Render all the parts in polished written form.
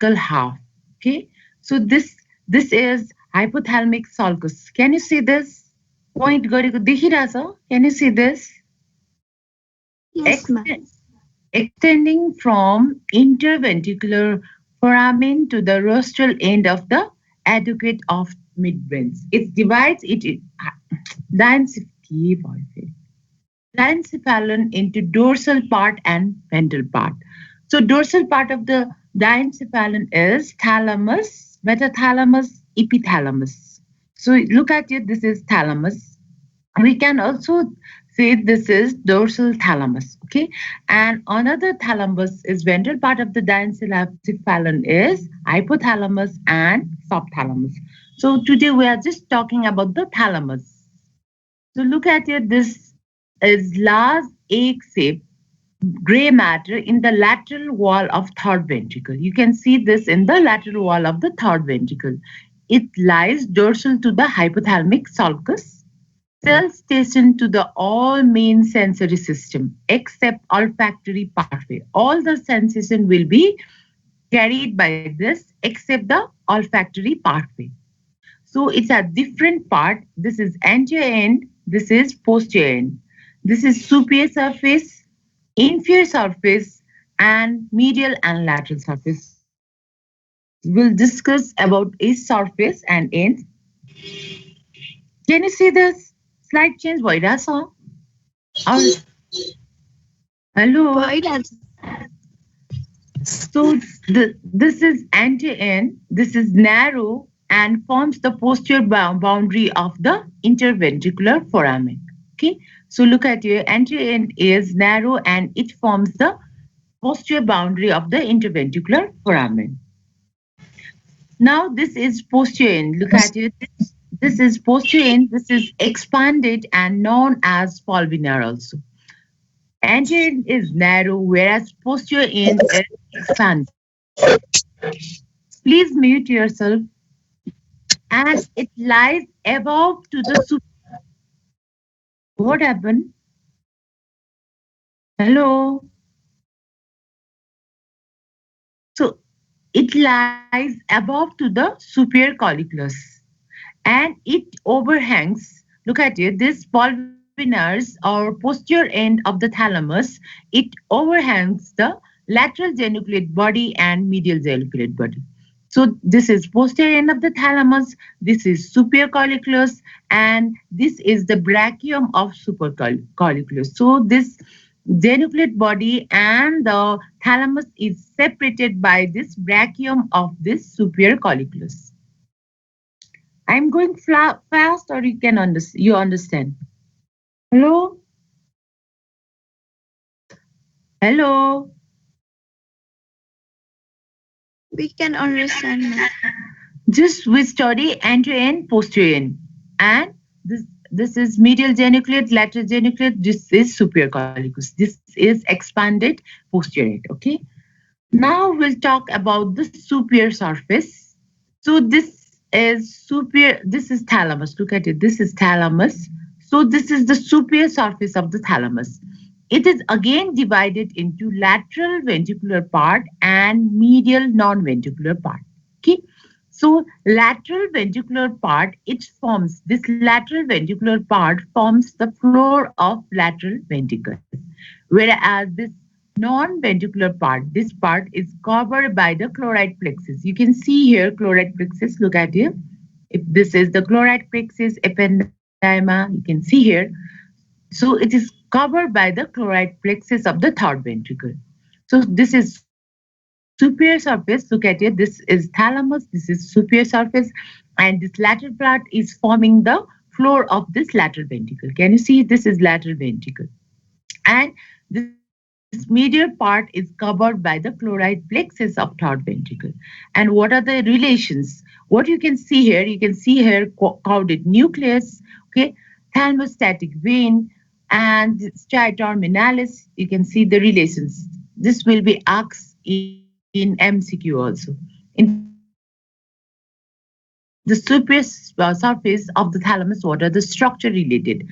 half. Okay, so this is hypothalamic sulcus. Can you see this? Point गरेको देखिरहेछ? Can you see this? Yes, ma'am. Ext- Extending from interventricular foramen to the rostral end of the adductor of midbrains. It divides diencephalon into dorsal part and ventral part. So dorsal part of the diencephalon is thalamus, metathalamus, epithalamus. So look at it, this is thalamus. We can also say this is dorsal thalamus, okay? And another thalamus is ventral part of the diencephalon is hypothalamus and subthalamus. So today we are just talking about the thalamus. So look at it, this is large egg-shaped gray matter in the lateral wall of third ventricle. You can see this in the lateral wall of the third ventricle. It lies dorsal to the hypothalamic sulcus. Cells station to the all main sensory system except olfactory pathway. All the sensation will be carried by this except the olfactory pathway. So it's a different part. This is anterior end, this is posterior end. This is superior surface, inferior surface, and medial and lateral surface. We'll discuss about each surface and end. Can you see this? Slide change भइरहेछ? Or hello? भइरहेछ. So this is anterior end, this is narrow and forms the posterior boundary of the interventricular foramen. Okay, so look at your anterior end is narrow and it forms the posterior boundary of the interventricular foramen. Now this is posterior end. Look at it. This is posterior end. This is expanded and known as pulvinar also. Anterior end is narrow, whereas posterior end is expanded. Please mute yourself. And it lies above to the super. What happened? Hello. So it lies above to the superior colliculus and it overhangs. Look at it. This pulvinars or posterior end of the thalamus. It overhangs the lateral geniculate body and medial geniculate body. So this is posterior end of the thalamus, this is superior colliculus, and this is the brachium of supercolliculus. So this geniculate body and the thalamus is separated by this brachium of this superior colliculus. I'm going fast, or you understand? Hello, hello. We can understand, ma'am. Just we study anterior end, posterior end, and this is medial geniculate, lateral geniculate. This is superior collicus. This is expanded posterior end. Okay. Now we'll talk about the superior surface. So this is superior. This is thalamus. Look at it. This is thalamus. So this is the superior surface of the thalamus. It is again divided into lateral ventricular part and medial non-ventricular part. Okay. So lateral ventricular part, it forms, this lateral ventricular part forms the floor of lateral ventricle. Whereas this non-ventricular part, this part is covered by the chloride plexus. You can see here chloride plexus, look at here. If this is the chloride plexus ependyma, you can see here. So it is covered by the chloride plexus of the third ventricle. So this is superior surface. Look at it. This is thalamus. This is superior surface, and this lateral part is forming the floor of this lateral ventricle. Can you see? This is lateral ventricle, and this medial part is covered by the chloride plexus of third ventricle. And what are the relations? What you can see here? You can see here caudate nucleus. Okay, thalmostatic vein and stria terminalis. You can see the relations. This will be asked in MCQ also. In the superior surface of the thalamus, what are the structure related?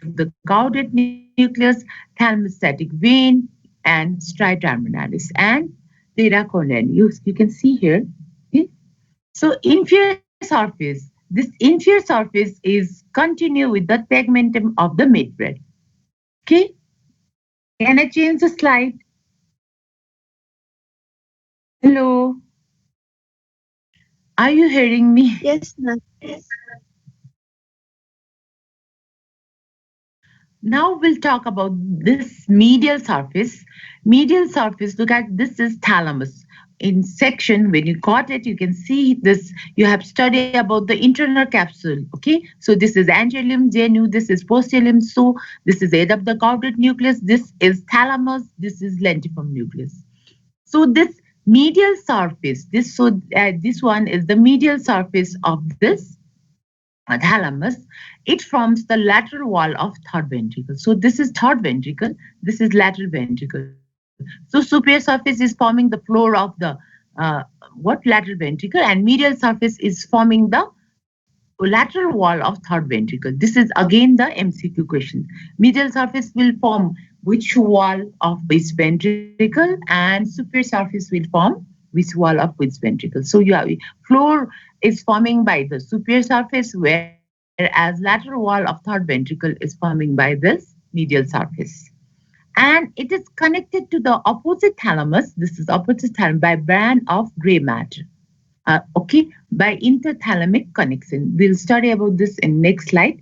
The caudate nucleus, thalmostatic vein, and stria terminalis. And this is the data content. You can see here. Okay? So inferior surface. This inferior surface is continue with the tegmentum of the midbrain. Okay. Can I change the slide? Hello. Are you hearing me? Yes, ma'am. Now we'll talk about this medial surface. Medial surface, look at this is thalamus. In section, when you got it, you can see this. You have studied about the internal capsule. Okay, so this is anterior genu, this is posterior so this is head of the caudate nucleus, this is thalamus, this is lentiform nucleus. So this medial surface, this one is the medial surface of this thalamus. It forms the lateral wall of third ventricle. So this is third ventricle, this is lateral ventricle. So superior surface is forming the floor of the uh, lateral ventricle, and medial surface is forming the lateral wall of third ventricle. This is again the MCQ question. Medial surface will form which wall of which ventricle, and superior surface will form which wall of which ventricle. So you have floor is forming by the superior surface, whereas lateral wall of third ventricle is forming by this medial surface. And it is connected to the opposite thalamus. This is opposite thalamus by band of gray matter. Okay, by interthalamic connection. We'll study about this in next slide.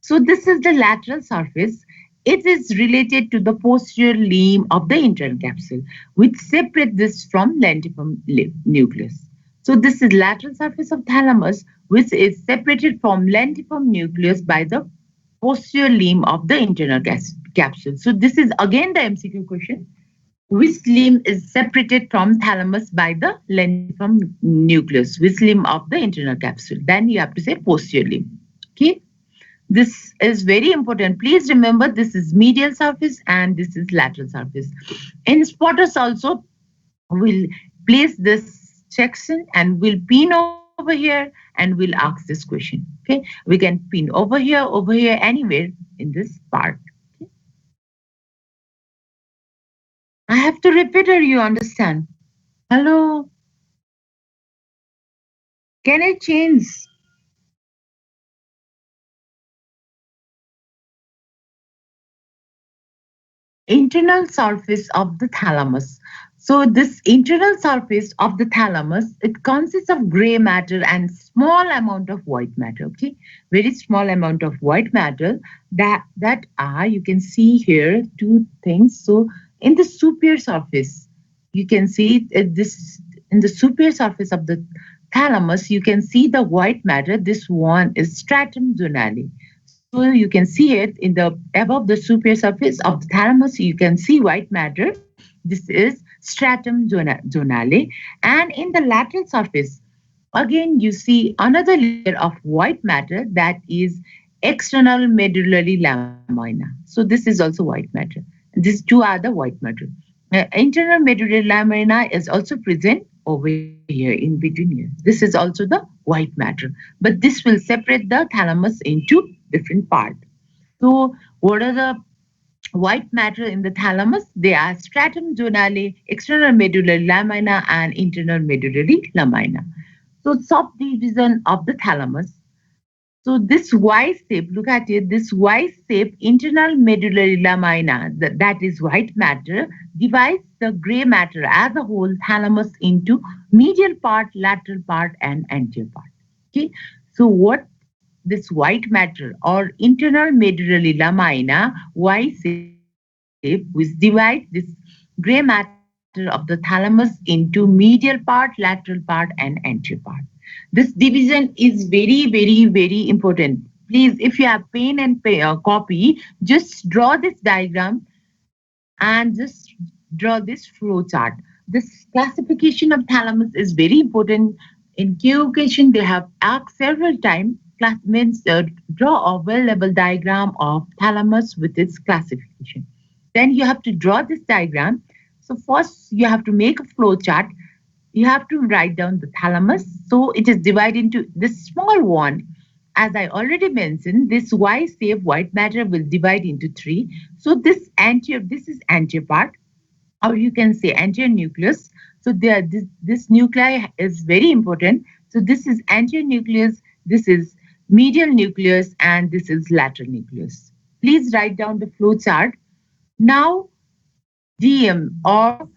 So this is the lateral surface. It is related to the posterior limb of the internal capsule, which separate this from lentiform nucleus. So this is lateral surface of thalamus, which is separated from lentiform nucleus by the posterior limb of the internal capsule. So this is again the MCQ question. Which limb is separated from thalamus by the lentiform nucleus? Which limb of the internal capsule? Then you have to say posterior limb. Okay. This is very important. Please remember this is medial surface and this is lateral surface. In spotters also, we'll place this section and we'll pin over here and we'll ask this question. Okay. We can pin over here, anywhere in this part. Okay? I have to repeat or you understand? Hello. Can I change internal surface of the thalamus? So this internal surface of the thalamus, it consists of gray matter and small amount of white matter. Okay, very small amount of white matter that are you can see here two things. So in the superior surface, you can see this in the superior surface of the thalamus. You can see the white matter. This one is stratum zonale. So you can see it in the above the superior surface of the thalamus. You can see white matter. This is stratum zonale. And in the lateral surface, again you see another layer of white matter that is external medullary lamina. So this is also white matter. These two are the white matter. Internal medullary lamina is also present over here in between here. This is also the white matter. But this will separate the thalamus into different parts. So what are the white matter in the thalamus? They are stratum zonale, external medullary lamina, and internal medullary lamina. So subdivision of the thalamus. So this Y shape, look at it, this Y shape internal medullary lamina, that is white matter, divides the gray matter as a whole thalamus into medial part, lateral part, and anterior part. Okay. So what this white matter or internal medullary lamina Y shape, which divides this gray matter of the thalamus into medial part, lateral part, and anterior part. This division is very important. Please, if you have pen and copy, just draw this diagram and just draw this flow chart. This classification of thalamus is very important. In Q question, they have asked several times. Class means draw a well-level diagram of thalamus with its classification. Then you have to draw this diagram. So first you have to make a flow chart. You have to write down the thalamus. So it is divided into this small one. As I already mentioned, this Y-shaped white matter will divide into three. So this is anterior part, or you can say anterior nucleus. So this nuclei is very important. So this is anterior nucleus, this is medial nucleus, and this is lateral nucleus. Please write down the flow chart. Now, DM or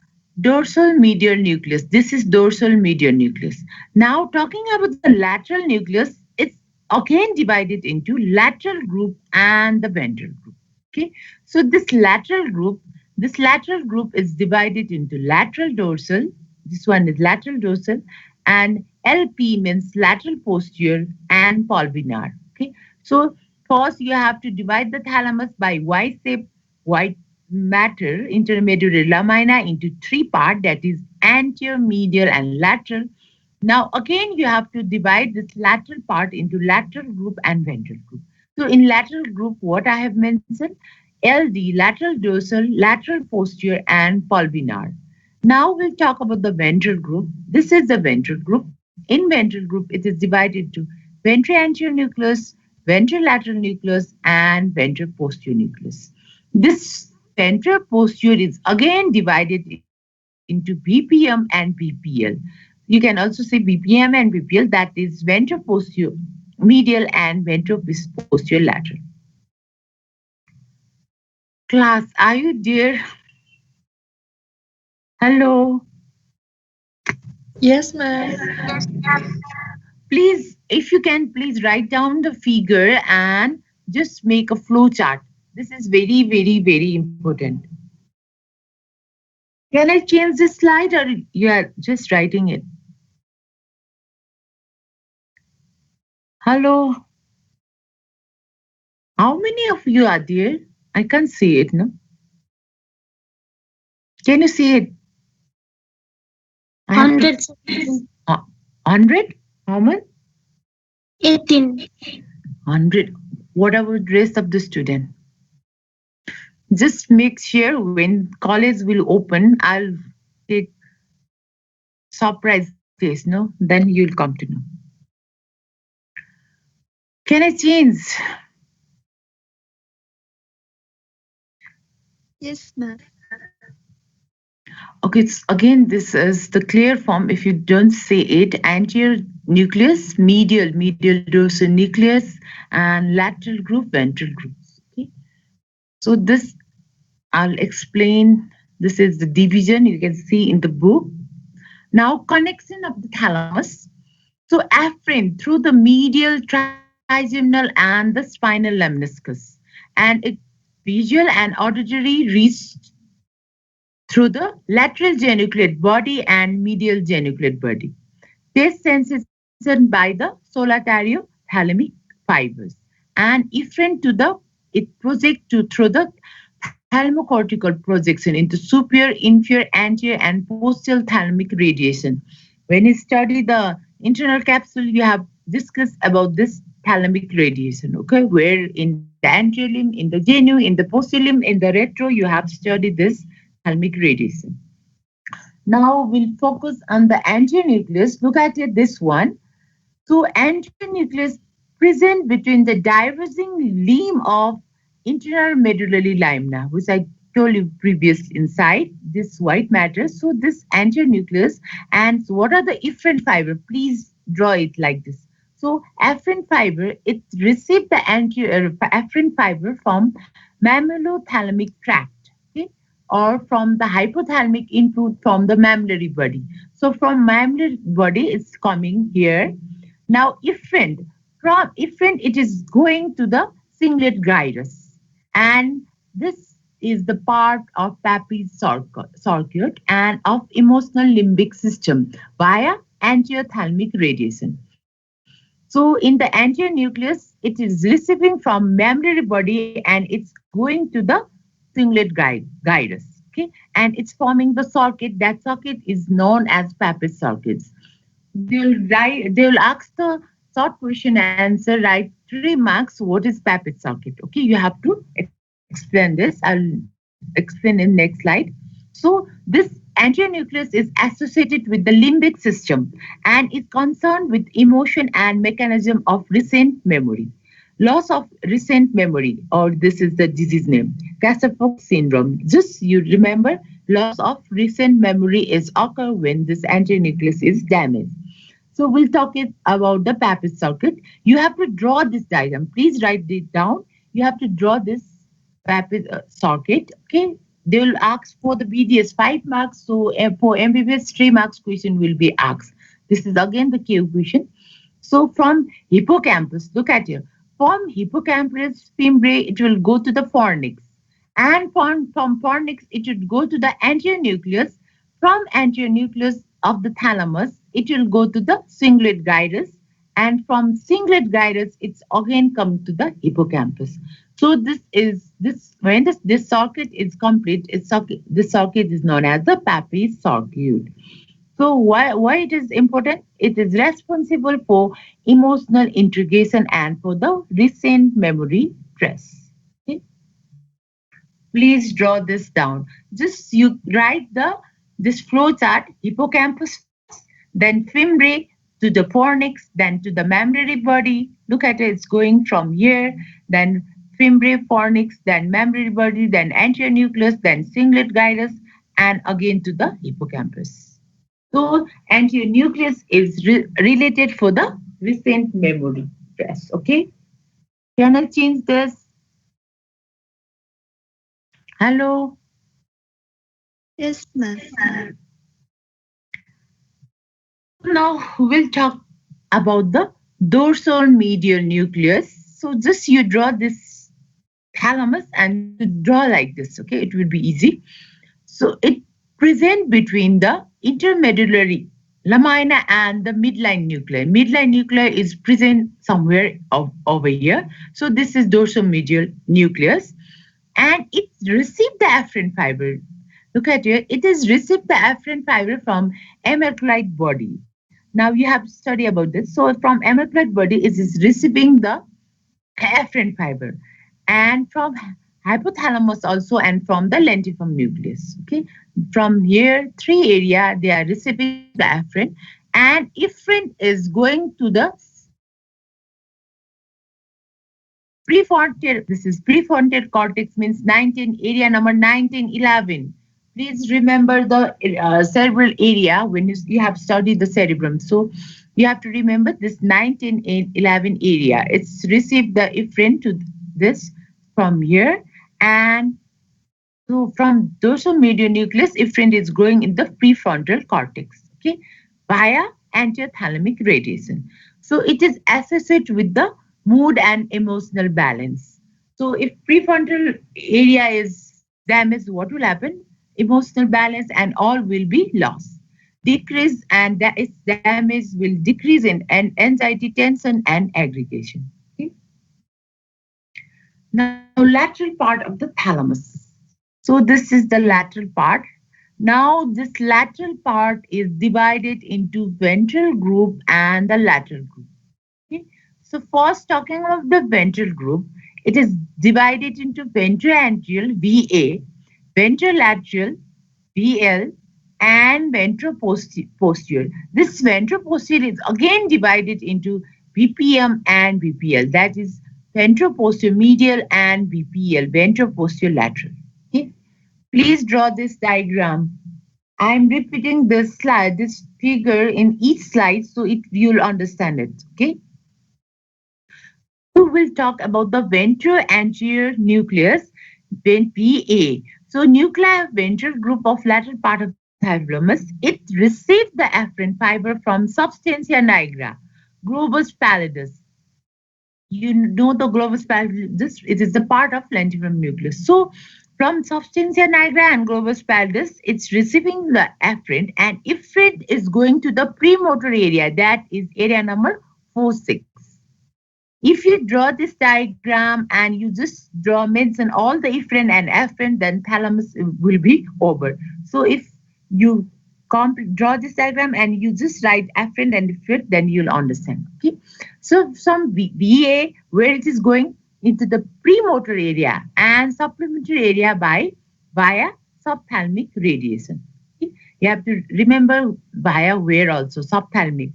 dorsal medial nucleus. This is dorsal medial nucleus. Now, talking about the lateral nucleus, it's again divided into lateral group and the ventral group. Okay, so this lateral group is divided into lateral dorsal. This one is lateral dorsal, and LP means lateral posterior and pulvinar. Okay, so first you have to divide the thalamus by Y-shaped white matter intermedullary lamina into three parts, that is anterior, medial, and lateral. Now again you have to divide this lateral part into lateral group and ventral group. So in lateral group, what I have mentioned, LD, lateral dorsal, lateral posterior, and pulvinar. Now we'll talk about the ventral group. This is the ventral group. In ventral group, it is divided into ventrianterior nucleus, ventrolateral nucleus, and ventral posterior nucleus. This ventral posterior is again divided into BPM and BPL. You can also say BPM and BPL, that is ventral posterior medial and ventral posterior lateral. Class, are you there? Hello. Yes, ma'am. Please, if you can, please write down the figure and just make a flow chart. This is very, very, very important. Can I change this slide or you are just writing it? Hello. How many of you are there? I can't see it, no? Can you see it? I have to 100. 100? How much? 18. 100. What about the rest of the student? Just make sure when college will open, I'll take surprise test, no? Then you'll come to know. Can I change? Yes, ma'am. Okay, it's, again, this is the clear form. If you don't say it, anterior nucleus, medial dorsal nucleus, and lateral group, ventral groups. Okay, so this I'll explain. This is the division you can see in the book. Now, connection of the thalamus. So, afferent through the medial, trigeminal, and the spinal lemniscus, and it visual and auditory reached through the lateral geniculate body and medial geniculate body. Taste sensation by the solitariothalamic fibers, and efferent to the it project to through the thalamocortical projection into superior, inferior, anterior, and posterior thalamic radiation. When you study the internal capsule, you have discussed about this thalamic radiation, okay? Where in the anterior limb, in the genu, in the posterior limb, in the retro, you have studied this thalamic radiation. Now we'll focus on the anterior nucleus. Look at it, this one. So anterior nucleus present between the diverging limb of internal medullary lamina, which I told you previous inside this white matter. So this anterior nucleus, and what are the efferent fiber? Please draw it like this. So afferent fiber, it received the anterior afferent fiber from mammillothalamic tract, okay, or from the hypothalamic input from the mammillary body. So from mammillary body, it's coming here. Now, efferent, it is going to the cingulate gyrus, and this is the part of Papez circuit and of emotional limbic system via anterior thalamic radiation. So, in the anterior nucleus, it is receiving from mammillary body and it's going to the cingulate gyrus. Okay, and it's forming the circuit. That circuit is known as Papez circuits. They will ask the short question answer, write 3 marks. What is Papez circuit? Okay, you have to explain this. I'll explain in next slide. So this anterior nucleus is associated with the limbic system and is concerned with emotion and mechanism of recent memory. Loss of recent memory, or this is the disease name, Kassafox syndrome. Just you remember, loss of recent memory is occur when this anterior nucleus is damaged. So we'll talk it about the Papez circuit. You have to draw this diagram. Please write it down. You have to draw this Papez circuit. Okay. They will ask for the BDS 5 marks. So for MBBS 3 marks question will be asked. This is again the Q question. So from hippocampus, look at here. From hippocampus fimbriae, it will go to the fornix. And from fornix, it would go to the anterior nucleus. From anterior nucleus of the thalamus, it will go to the cingulate gyrus. And from cingulate gyrus, it's again come to the hippocampus. So this is this when this circuit is complete, this circuit is known as the Papez circuit. So why it is important? It is responsible for emotional integration and for the recent memory trace. Okay? Please draw this down. Just you write this flow chart: hippocampus first, then fimbriae to the fornix, then to the mammary body. Look at it; it's going from here, then fimbriae, fornix, then mammary body, then anterior nucleus, then cingulate gyrus, and again to the hippocampus. So anterior nucleus is related for the recent memory trace. Okay. Can I change this? Hello. Yes, ma'am. Now we'll talk about the dorsal medial nucleus. So just you draw this thalamus and you draw like this. Okay, it will be easy. So it present between the intermedullary lamina and the midline nuclei. Midline nuclei is present somewhere over here. So this is dorsomedial nucleus, and it received the afferent fiber. Look at here. It is received the afferent fiber from amalcolite body. Now you have to study about this. So from amalcolite body, it is receiving the afferent fiber, and from hypothalamus also, and from the lentiform nucleus. Okay, from here three area they are receiving the afferent, and efferent is going to the prefrontal. This is prefrontal cortex, means 19, area number 19, 11. Please remember the cerebral area when you have studied the cerebrum. So you have to remember this 19 and 11 area. It's received the efferent to this from here, and so from dorsal medial nucleus, efferent is growing in the prefrontal cortex, okay, via anterior thalamic radiation. So it is associated with the mood and emotional balance. So if prefrontal area is damaged, what will happen? Emotional balance and all will be lost. Decrease, and that its damage will decrease in anxiety, tension, and aggregation. Okay? Now, lateral part of the thalamus. So this is the lateral part. Now this lateral part is divided into ventral group and the lateral group. Okay? So first talking of the ventral group, it is divided into ventroanterior VA, ventrolateral VL, and ventroposterior. This ventroposterior is again divided into VPM and VPL. That is ventroposterior medial and VPL, ventroposterior lateral. Okay? Please draw this diagram. I am repeating this slide, this figure in each slide, so you'll understand it. Okay. So we'll talk about the ventroanterior nucleus, VA. So nuclear ventral group of lateral part of the thalamus. It received the afferent fiber from substantia nigra, globus pallidus. You know the globus pallidus. It is the part of lentiform nucleus. So from substantia nigra and globus pallidus, it's receiving the afferent, and efferent is going to the premotor area. That is area number 4-6. If you draw this diagram and you just mention all the efferent and afferent, then thalamus will be over. So if you draw this diagram and you just write afferent and efferent, then you'll understand. Okay. So some VA, where it is going into the premotor area and supplementary area via subthalamic radiation. Okay. You have to remember via where also, subthalamic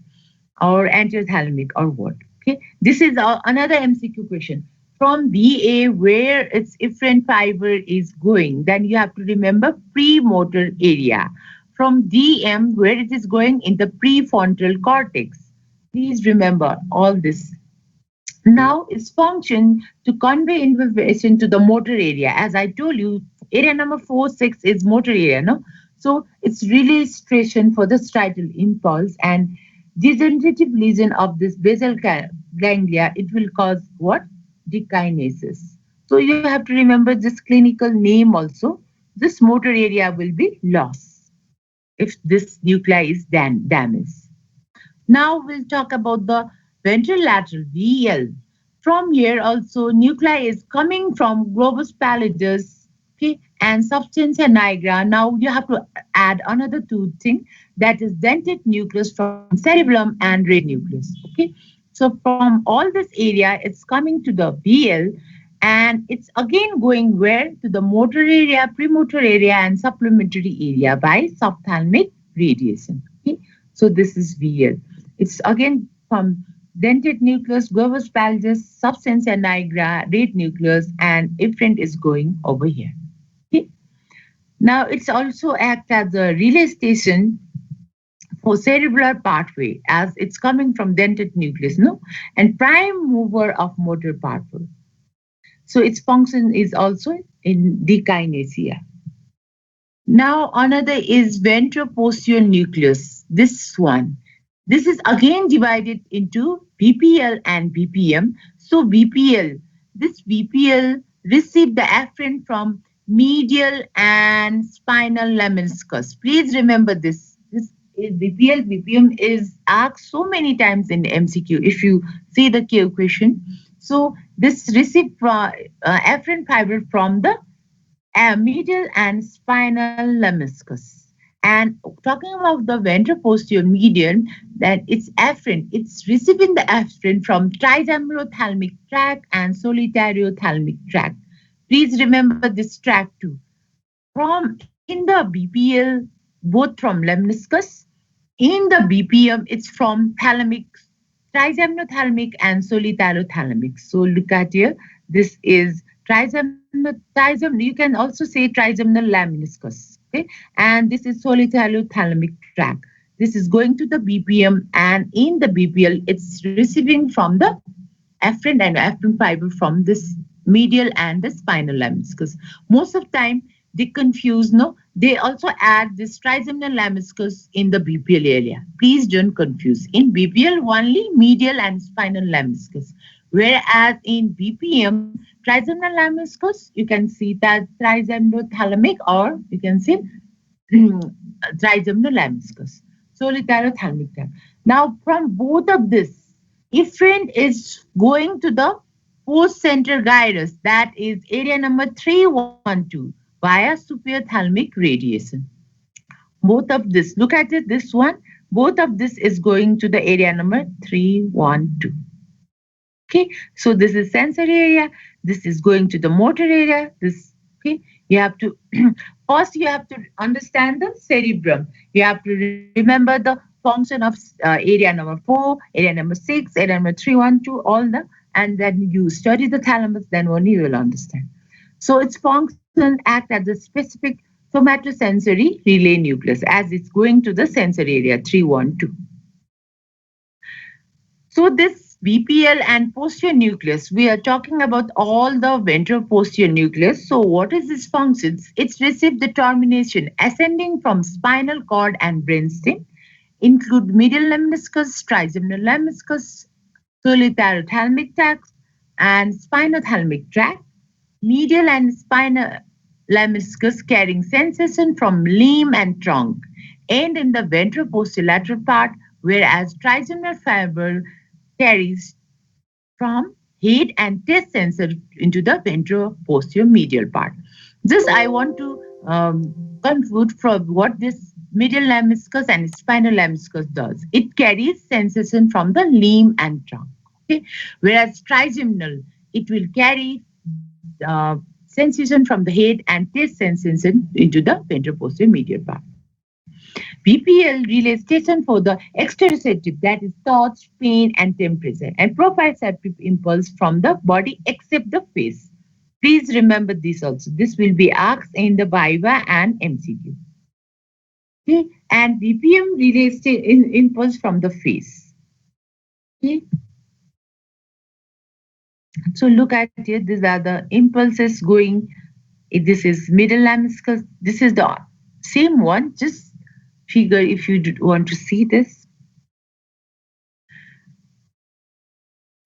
or anterior thalamic or what. Okay, this is another MCQ question. from BA where its efferent fiber is going, then you have to remember premotor area. From DM where it is going in the prefrontal cortex. Please remember all this. Now its function to convey information to the motor area. As I told you, area number 4, 6 is motor area, no? So it's registration for the striatal impulse and degenerative lesion of this basal ganglia. It will cause what? Dekinesis. So you have to remember this clinical name also. This motor area will be lost if this nuclei is damaged. Now we'll talk about the ventrolateral VL. From here also nuclei is coming from globus pallidus, okay, and substantia nigra. Now you have to add another two thing, that is dentate nucleus from cerebellum and red nucleus. Okay, so from all this area, it's coming to the VL and it's again going where to the motor area, premotor area, and supplementary area by subthalamic radiation. Okay, so this is VL. It's again from dentate nucleus, globus pallidus, substantia nigra, red nucleus, and efferent is going over here. Okay. Now it's also act as a relay station for cerebral pathway as it's coming from dentate nucleus, no, and prime mover of motor pathway. So its function is also in dekinesia. Now another is ventroposterior nucleus. This one. This is again divided into VPL and VPM. So VPL, this VPL received the afferent from medial and spinal lemniscus. Please remember this. This is VPL, VPM is asked so many times in MCQ if you see the Q question. So this received afferent fiber from the medial and spinal lemniscus. And talking about the ventroposterior median, that it's afferent. It's receiving the afferent from trigeminothalamic tract and solitariothalamic tract. Please remember this tract too. From in the BPL, both from lemniscus. In the BPM, it's from thalamic, trigeminothalamic and solitariothalamic. So look at here. This is you can also say trigeminal lemniscus. Okay, and this is solitariothalamic tract. This is going to the BPM, and in the BPL, it's receiving from the afferent and afferent fiber from this medial and the spinal lemniscus. Most of the time, they confuse, no? They also add this trigeminal lemniscus in the BPL area. Please don't confuse. In BPL, only medial and spinal lemniscus. Whereas in BPM, trigeminal lemniscus, you can see that trigeminothalamic or you can see trigeminal lemniscus, solitariothalamic tract. Now, from both of this, efferent is going to the post-center gyrus, that is area number 312 via superior thalamic radiation. Both of this, look at it, this one, both of this is going to the area number 312. Okay, so this is sensory area, this is going to the motor area, this, okay, you have to, first you have to understand the cerebrum. You have to remember the function of area number 4, area number 6, area number 312, all the, and then you study the thalamus, then only you will understand. So its function act as a specific somatosensory relay nucleus as it's going to the sensory area 312. So this VPL and posterior nucleus, we are talking about all the ventroposterior nucleus. So what is its functions? It's received the termination ascending from spinal cord and brainstem, include medial lemniscus, trigeminal lemniscus, solitariothalamic tract, and spinothalamic tract. Medial and spinal lemniscus carrying sensation from limb and trunk, and in the ventroposterolateral part, whereas trigeminal fiber carries from head and taste sensor into the ventroposterior medial part. This I want to conclude from what this medial lemniscus and spinal lemniscus does. It carries sensation from the limb and trunk. Okay, whereas trigeminal, it will carry sensation from the head and taste sensation into the ventroposterior medial part. BPL relays station for the exteroceptive, that is thoughts, pain, and temperature, and proprioceptive impulse from the body except the face. Please remember this also. This will be asked in the Viva and MCQ. Okay, and BPM relays impulse from the face. Okay, so look at here. These are the impulses going. This is middle lemniscus. This is the same one. Just figure if you want to see this.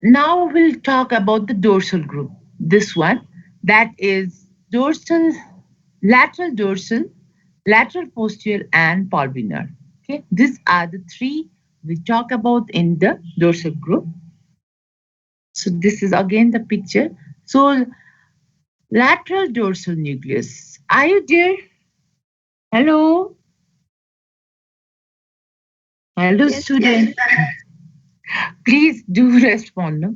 Now we'll talk about the dorsal group. This one, that is dorsal, lateral posterior, and pulvinar. Okay, these are the three we talk about in the dorsal group. So this is again the picture. So lateral dorsal nucleus. Are you there? Hello, hello, Yes, ma'am. student. Please do respond. No?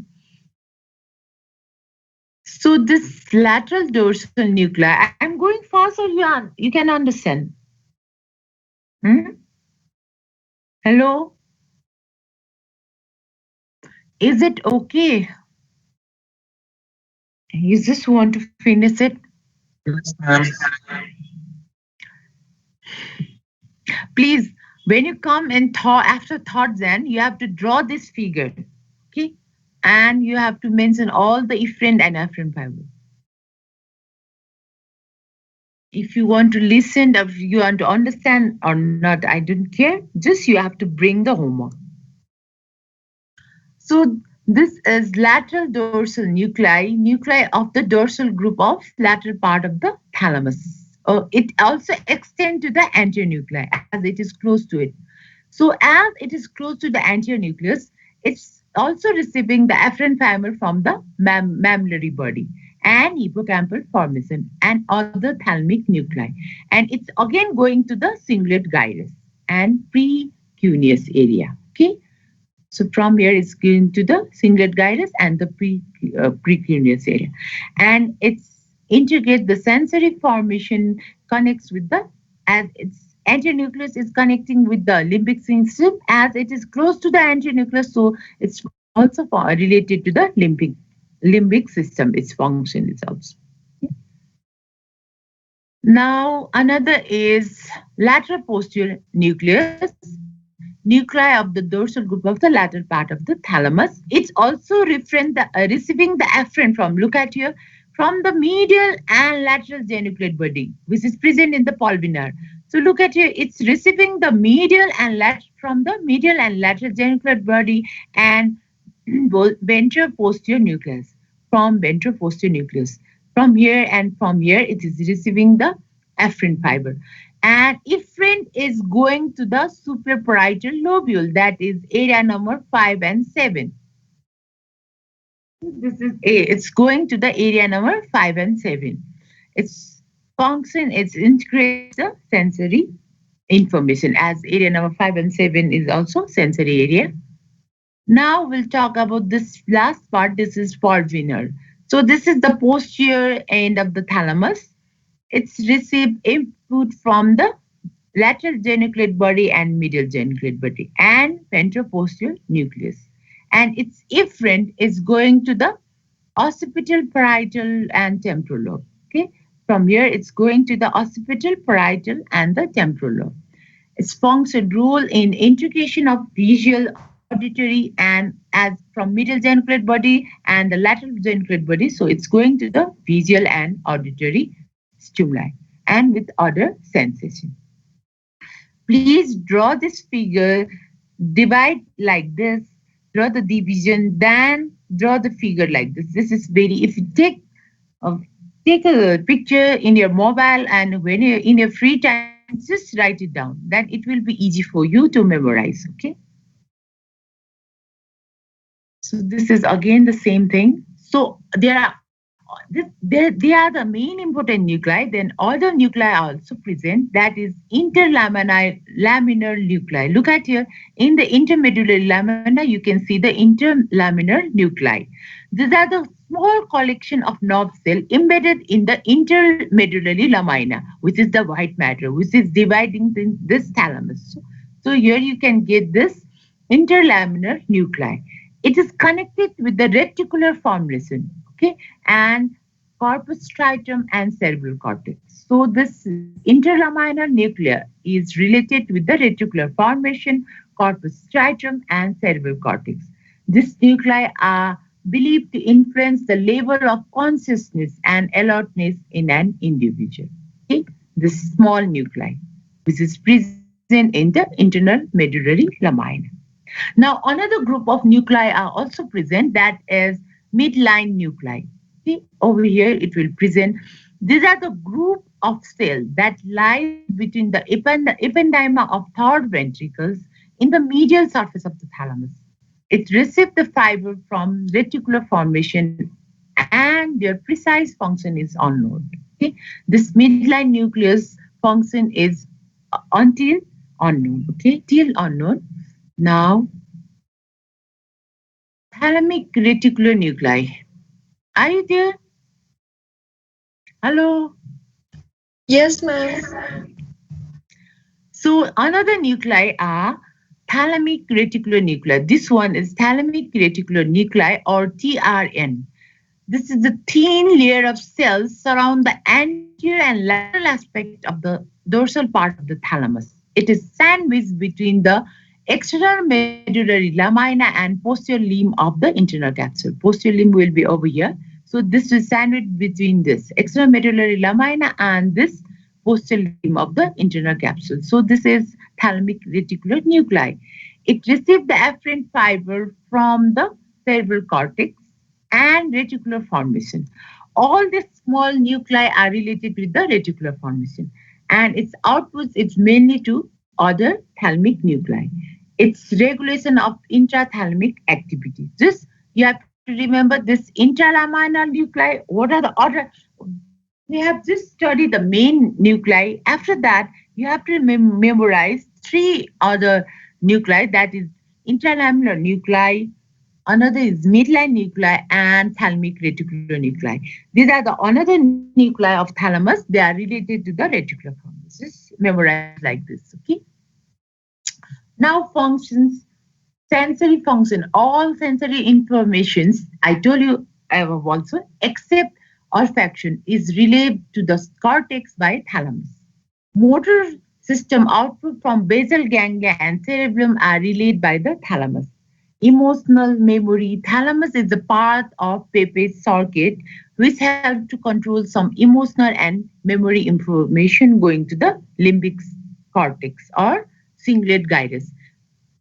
So this lateral dorsal nuclei. I'm going fast, so you can understand. Hmm? Hello, is it okay? You just want to finish it? Yes, ma'am. Please, when you come and after thought, then you have to draw this figure, okay? And you have to mention all the efferent and afferent fiber. If you want to listen, if you want to understand or not, I don't care. Just you have to bring the homework. So this is lateral dorsal nuclei of the dorsal group of lateral part of the thalamus. It also extends to the anterior nuclei as it is close to it. So as it is close to the anterior nucleus, it's also receiving the afferent fiber from the mammillary body and hippocampal formation and other thalamic nuclei. And it's again going to the cingulate gyrus and precuneus area. Okay. So from here, it's going to the cingulate gyrus and the precuneus area, and it's integrate the sensory formation connects with the as its anterior nucleus is connecting with the limbic system as it is close to the anterior nucleus, so it's also related to the limbic system. Its function is also. Now another is lateral posterior nucleus nuclei of the dorsal group of the lateral part of the thalamus. It's also receiving the afferent from, look at here, from the medial and lateral geniculate body, which is present in the pulvinar. So look at here, it's receiving the medial and from the medial and lateral geniculate body and ventral-posterior nucleus, from ventral-posterior nucleus. From here and from here, it is receiving the afferent fiber. And efferent is going to the supraparietal lobule, that is area number 5 and 7. This is A. It's going to the area number 5 and 7. Its function is integrates the sensory information, as area number 5 and 7 is also sensory area. Now we'll talk about this last part. This is pulvinar. So this is the posterior end of the thalamus. It's received input from the lateral geniculate body and medial geniculate body and ventral-posterior nucleus. And its efferent is going to the occipital, parietal, and temporal lobe. Okay, from here it's going to the occipital, parietal, and the temporal lobe. Its function role in integration of visual, auditory, and as from middle geniculate body and the lateral geniculate body. So it's going to the visual and auditory stimuli and with other sensation. Please draw this figure, divide like this, draw the division, then draw the figure like this. This is very, if you take a picture in your mobile and when you're in your free time, just write it down. Then it will be easy for you to memorize. Okay. So this is again the same thing. So there are they are the main important nuclei. Then other nuclei are also present, that is interlaminar nuclei. Look at here, in the intermedullary lamina you can see the interlaminar nuclei. These are the small collection of nerve cell embedded in the intermedullary lamina, which is the white matter, which is dividing this thalamus. So here you can get this interlaminar nuclei. It is connected with the reticular formation, okay, and corpus striatum and cerebral cortex. So this interlaminar nucleus is related with the reticular formation, corpus striatum, and cerebral cortex. These nuclei are believed to influence the level of consciousness and alertness in an individual. Okay? This small nuclei, which is present in the internal medullary lamina. Now, another group of nuclei are also present, that is midline nuclei. See, over here it will present. These are the group of cells that lies between the ependyma of third ventricles in the medial surface of the thalamus. It receives the fiber from reticular formation and their precise function is unknown. Okay? This midline nucleus function is until unknown. Okay, till unknown. Now, thalamic reticular nuclei. Are you there? Hello. Yes, ma'am. So another nuclei are thalamic reticular nuclei. This one is thalamic reticular nuclei or TRN. This is the thin layer of cells surround the anterior and lateral aspect of the dorsal part of the thalamus. It is sandwiched between the external medullary lamina and posterior limb of the internal capsule. Posterior limb will be over here. So this is sandwiched between this external medullary lamina and this posterior limb of the internal capsule. So this is thalamic reticular nuclei. It receives the afferent fiber from the cerebral cortex and reticular formation. All these small nuclei are related with the reticular formation, and its outputs is mainly to other thalamic nuclei. Its regulation of intrathalamic activity. This you have to remember this intralaminar nuclei. What are the other? We have just studied the main nuclei. After that, you have to memorize three other nuclei, that is intralaminar nuclei, another is midline nuclei, and thalamic reticular nuclei. These are the another nuclei of thalamus. They are related to the reticular formation. Just memorize like this. Okay. Now functions, sensory function. All sensory informations I told you above also, except olfaction, is relayed to the cortex by thalamus. Motor system output from basal ganglia and cerebellum are relayed by the thalamus. Emotional memory. Thalamus is a part of Pepys circuit which help to control some emotional and memory information going to the limbic cortex or cingulate gyrus.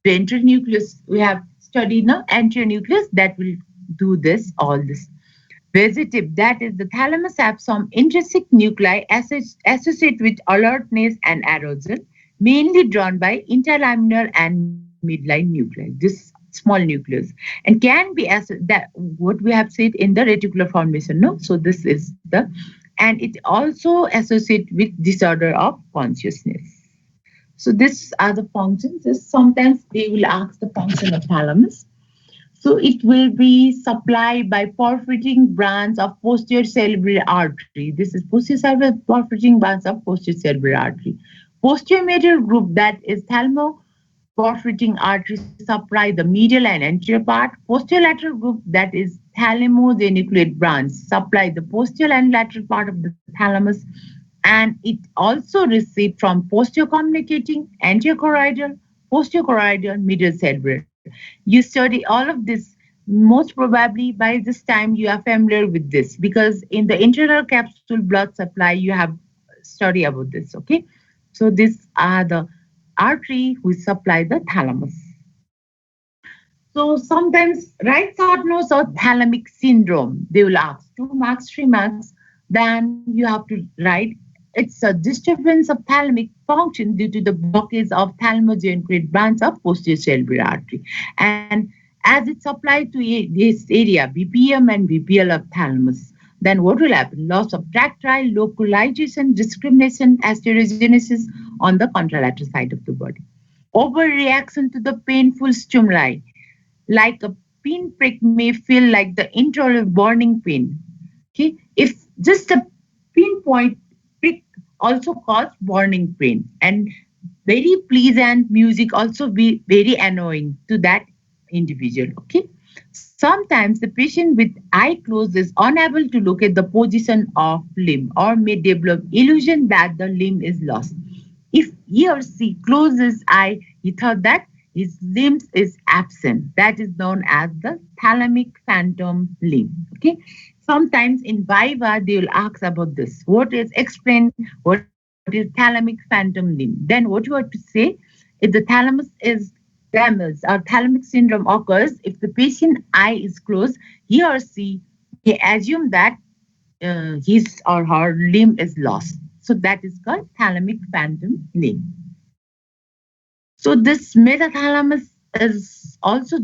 Ventral nucleus, we have studied now, anterior nucleus that will do this, all this. Vegetative, that is the thalamus have some intrinsic nuclei associated with alertness and arousal, mainly drawn by interlaminar and midline nuclei, this small nucleus, and can be that what we have said in the reticular formation. No, so this is the, and it also associated with disorder of consciousness. So these are the functions. Sometimes they will ask the function of thalamus. So it will be supplied by perforating branch of posterior cerebral artery. This is posterior cerebral perforating branch of posterior cerebral artery. Posterior medial group, that is thalamo perforating artery, supply the medial and anterior part. Posterior lateral group, that is thalamo-geniculate branch, supply the posterior and lateral part of the thalamus, and it also received from posterior communicating, anterior choroidal, posterior choroidal, medial cerebral. You study all of this. Most probably by this time you are familiar with this, because in the internal capsule blood supply you have study about this. Okay, so these are the artery which supply the thalamus. So sometimes right short nose or thalamic syndrome, they will ask 2 marks, 3 marks, then you have to write it's a disturbance of thalamic function due to the blockage of thalamogenicate branch of posterior cerebral artery. And as it's applied to this area, BPM and BPL of thalamus. then what will happen? Loss of tractile, localization, discrimination, asterogenesis on the contralateral side of the body. Overreaction to the painful stimuli, like a pinprick may feel like the intolerable burning pain. Okay, if just a pinpoint prick also cause burning pain, and very pleasant music also be very annoying to that individual. Okay, sometimes the patient with eye closed is unable to locate the position of limb or may develop illusion that the limb is lost. If he or she closes his eye, he thought that his limbs is absent. That is known as the thalamic phantom limb. Okay. Sometimes in Viva they will ask about this. What is explain? What is thalamic phantom limb? Then what you have to say? If the thalamus is damaged or thalamic syndrome occurs, if the patient eye is closed, he or she may assume that his or her limb is lost. So that is called thalamic phantom limb. So this metathalamus is also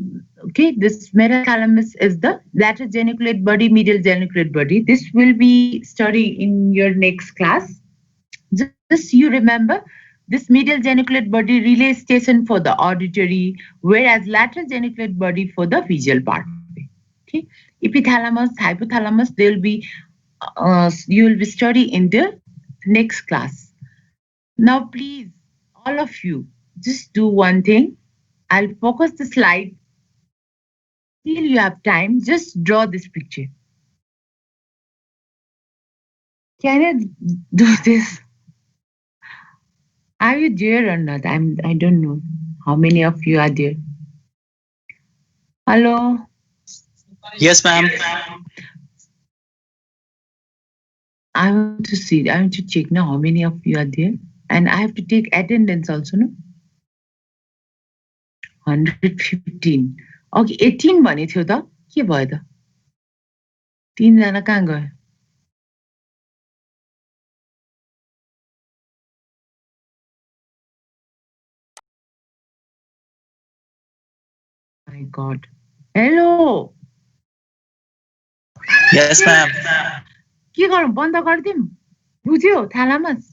okay. This metathalamus is the lateral geniculate body, medial geniculate body. This will be studied in your next class. Just you remember, this medial geniculate body relay station for the auditory, whereas lateral geniculate body for the visual pathway. Okay, epithalamus, hypothalamus, they will be you will be study in the next class. Now, please, all of you, just do one thing. I'll focus the slide till you have time. Just draw this picture. Can you do this? Are you there or not? I don't know how many of you are there. Hello. Yes, ma'am. I want to see. I want to check now how many of you are there. And I have to take attendance also, no? 115. Okay, 18 भने थियो त के भयो त 3 जना कहाँ गयो My God. Hello. Yes, ma'am. के गरौँ बन्द गरिदिउँ बुझ्यो थालामस